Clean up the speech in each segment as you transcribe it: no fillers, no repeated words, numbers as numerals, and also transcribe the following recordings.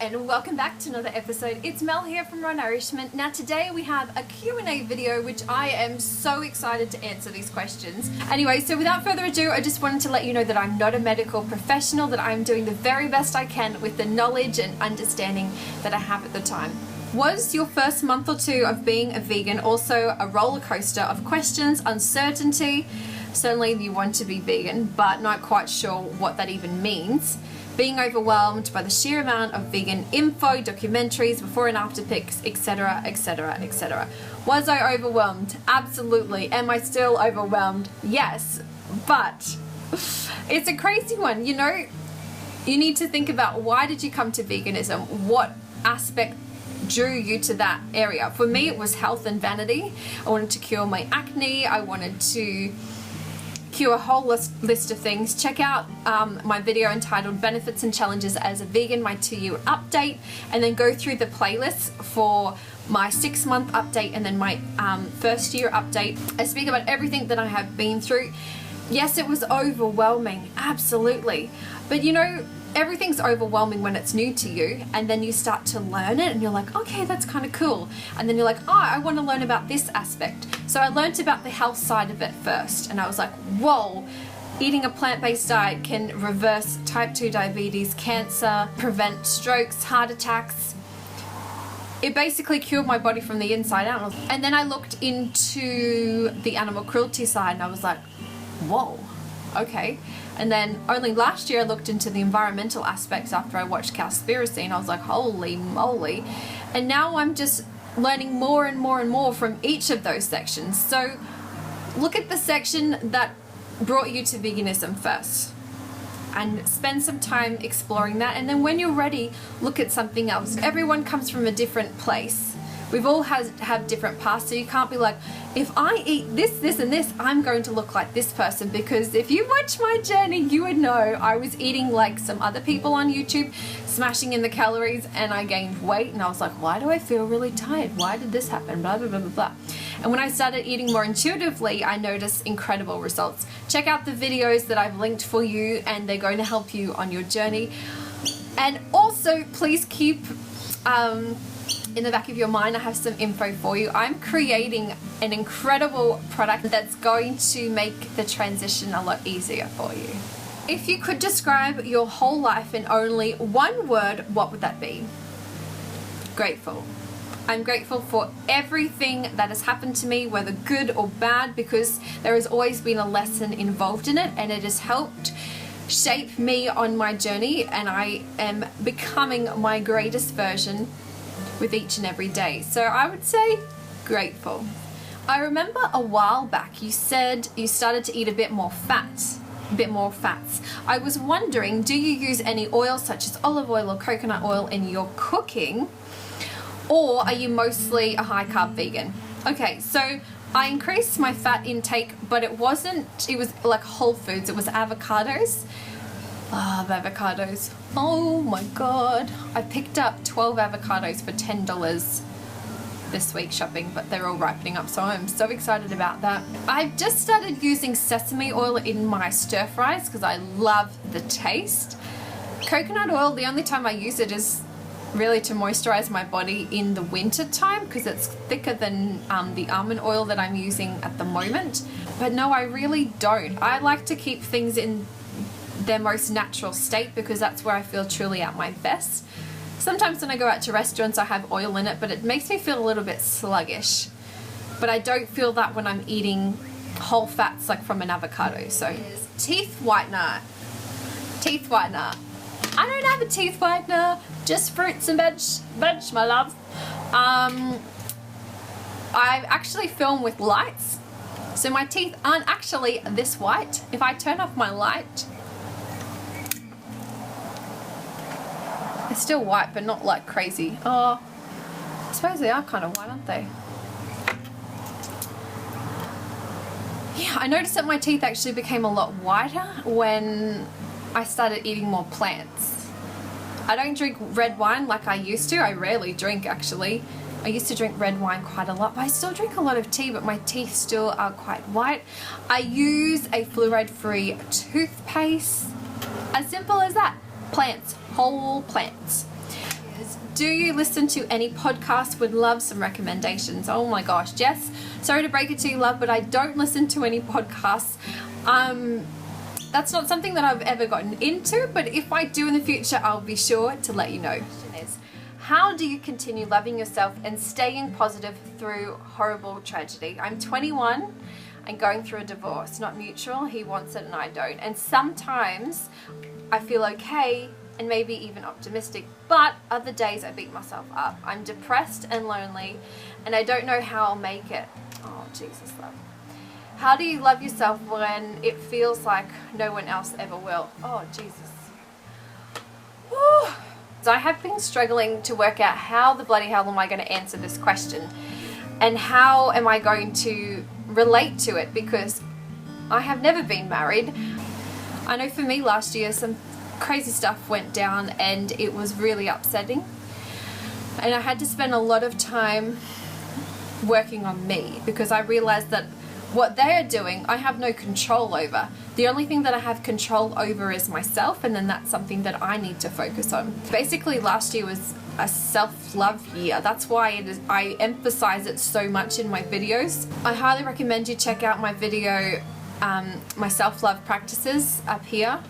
and welcome back to another episode. It's Mel here from Raw Nourishment. Now today we have a Q&A video which I am so excited to answer these questions. Anyway, so without further ado, I just wanted to let you know that I'm not a medical professional, that I'm doing the very best I can with the knowledge and understanding that I have at the time. Was your first month or two of being a vegan also a roller coaster of questions, uncertainty? Certainly you want to be vegan, but not quite sure what that even means. Being overwhelmed by the sheer amount of vegan info, documentaries, before and after pics, etc, etc, etc. Was I overwhelmed? Absolutely. Am I still overwhelmed? Yes, but it's a crazy one. You know, you need to think about, why did you come to veganism? What aspect drew you to that area? For me, it was health and vanity. I wanted to cure my acne. I wanted to cure a whole list of things. Check out my video entitled Benefits and Challenges as a Vegan, my 2-year update, and then go through the playlists for my 6-month update and then my first year update. I speak about everything that I have been through. Yes, it was overwhelming, absolutely. But you know, everything's overwhelming when it's new to you, and then you start to learn it and you're like, okay, that's kind of cool. And then you're like, oh, I want to learn about this aspect. So I learned about the health side of it first, and I was like, whoa, eating a plant-based diet can reverse type 2 diabetes, cancer, prevent strokes, heart attacks. It basically cured my body from the inside out. And then I looked into the animal cruelty side and I was like, whoa, okay. And then only last year I looked into the environmental aspects after I watched Cowspiracy, and I was like, holy moly. And now I'm just learning more and more and more from each of those sections. So look at the section that brought you to veganism first and spend some time exploring that. And then when you're ready, look at something else. Everyone comes from a different place. We've all have different paths, so you can't be like, if I eat this, this, and this, I'm going to look like this person. Because if you watch my journey, you would know I was eating like some other people on YouTube, smashing in the calories, and I gained weight, and I was like, why do I feel really tired? Why did this happen? Blah, blah, blah, blah, blah. And when I started eating more intuitively, I noticed incredible results. Check out the videos that I've linked for you, and they're going to help you on your journey. And also, please keep in the back of your mind, I have some info for you. I'm creating an incredible product that's going to make the transition a lot easier for you. If you could describe your whole life in only one word, what would that be? Grateful. I'm grateful for everything that has happened to me, whether good or bad, because there has always been a lesson involved in it, and it has helped shape me on my journey, and I am becoming my greatest version with each and every day. So I would say grateful. I remember a while back you said you started to eat a bit more fats. I was wondering, do you use any oil such as olive oil or coconut oil in your cooking, or are you mostly a high carb vegan? Okay, so I increased my fat intake, but it was like whole foods. It was avocados. Love avocados. Oh my god. I picked up 12 avocados for $10 this week shopping, but they're all ripening up, so I'm so excited about that. I've just started using sesame oil in my stir fries because I love the taste. Coconut oil, the only time I use it is really to moisturize my body in the winter time because it's thicker than the almond oil that I'm using at the moment. But no, I really don't. I like to keep things in their most natural state because that's where I feel truly at my best. Sometimes when I go out to restaurants I have oil in it, but it makes me feel a little bit sluggish. But I don't feel that when I'm eating whole fats like from an avocado. So teeth whitener. Teeth whitener. I don't have a teeth whitener, just fruits and veg, my love. I actually film with lights, so my teeth aren't actually this white. If I turn off my light, they're still white, but not like crazy. Oh, I suppose they are kind of white, aren't they? Yeah, I noticed that my teeth actually became a lot whiter when I started eating more plants. I don't drink red wine like I used to. I rarely drink, actually. I used to drink red wine quite a lot, but I still drink a lot of tea, but my teeth still are quite white. I use a fluoride-free toothpaste. As simple as that. Plants. Whole plants. Do you listen to any podcasts? Would love some recommendations. Oh my gosh, Jess, sorry to break it to you, love, but I don't listen to any podcasts. That's not something that I've ever gotten into, but if I do in the future, I'll be sure to let you know. How do you continue loving yourself and staying positive through horrible tragedy? I'm 21 and going through a divorce, not mutual. He wants it and I don't. And sometimes I feel okay and maybe even optimistic, but other days I beat myself up. I'm depressed and lonely and I don't know how I'll make it. Oh, Jesus, love. How do you love yourself when it feels like no one else ever will? Oh, Jesus. Whew. So I have been struggling to work out how the bloody hell am I going to answer this question and how am I going to relate to it, because I have never been married. I know for me last year some crazy stuff went down and it was really upsetting, and I had to spend a lot of time working on me because I realized that what they are doing I have no control over. The only thing that I have control over is myself, and then that's something that I need to focus on. Basically last year was a self-love year. That's why I emphasize it so much in my videos. I highly recommend you check out my video, my self-love practices up here.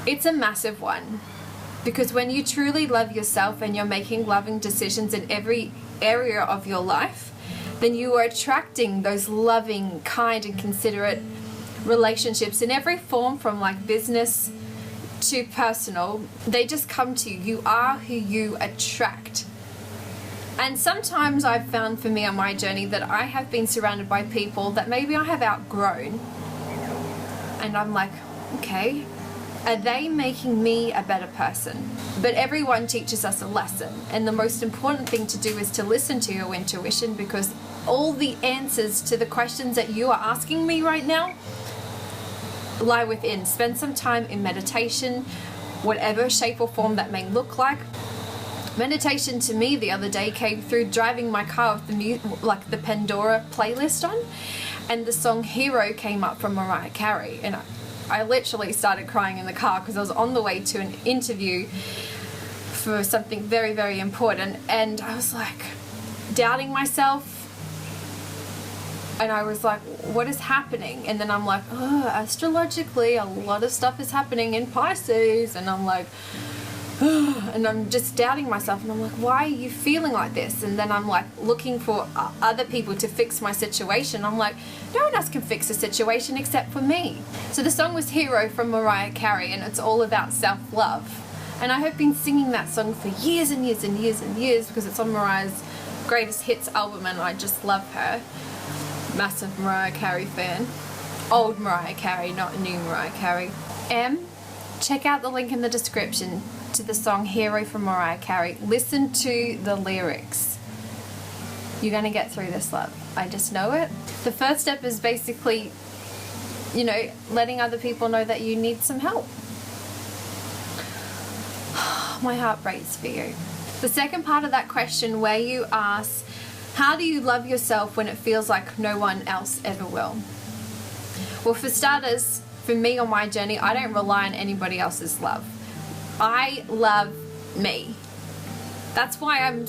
It's a massive one, because when you truly love yourself and you're making loving decisions in every area of your life, then you are attracting those loving, kind and considerate relationships in every form, from like business to personal. They just come to you. You are who you attract. And sometimes I've found for me on my journey that I have been surrounded by people that maybe I have outgrown, and I'm like, okay, are they making me a better person? But everyone teaches us a lesson, and the most important thing to do is to listen to your intuition, because all the answers to the questions that you are asking me right now lie within. Spend some time in meditation, whatever shape or form that may look like. Meditation to me the other day came through driving my car with the Pandora playlist on, and the song Hero came up from Mariah Carey, and I literally started crying in the car because I was on the way to an interview for something very, very important, and I was like doubting myself, and I was like, what is happening? And then I'm like, oh, astrologically a lot of stuff is happening in Pisces, and I'm like, oh, and I'm just doubting myself, and I'm like, why are you feeling like this? And then I'm like looking for other people to fix my situation. I'm like, no one else can fix the situation except for me. So the song was Hero from Mariah Carey, and it's all about self-love. And I have been singing that song for years and years and years and years because it's on Mariah's greatest hits album, and I just love her. Massive Mariah Carey fan. Old Mariah Carey, not new Mariah Carey. Check out the link in the description to the song Hero from Mariah Carey. Listen to the lyrics. You're going to get through this, love. I just know it. The first step is basically, letting other people know that you need some help. My heart breaks for you. The second part of that question, where you ask, how do you love yourself when it feels like no one else ever will? Well, for starters, for me on my journey, I don't rely on anybody else's love. I love me. That's why I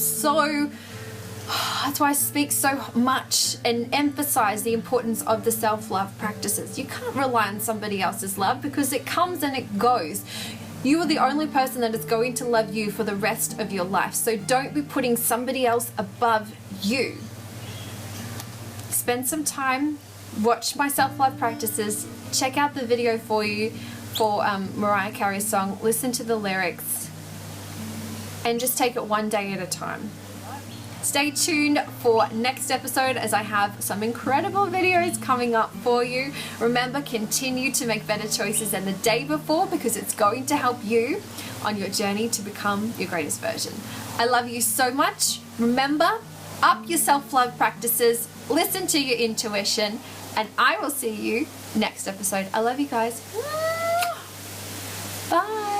speak so much and emphasize the importance of the self-love practices. You can't rely on somebody else's love because it comes and it goes. You are the only person that is going to love you for the rest of your life. So don't be putting somebody else above you. Spend some time, watch my self-love practices, check out the video for you for Mariah Carey's song, listen to the lyrics, and just take it one day at a time. Stay tuned for next episode, as I have some incredible videos coming up for you. Remember, continue to make better choices than the day before, because it's going to help you on your journey to become your greatest version. I love you so much. Remember, up your self-love practices, listen to your intuition, and I will see you next episode. I love you guys. Bye.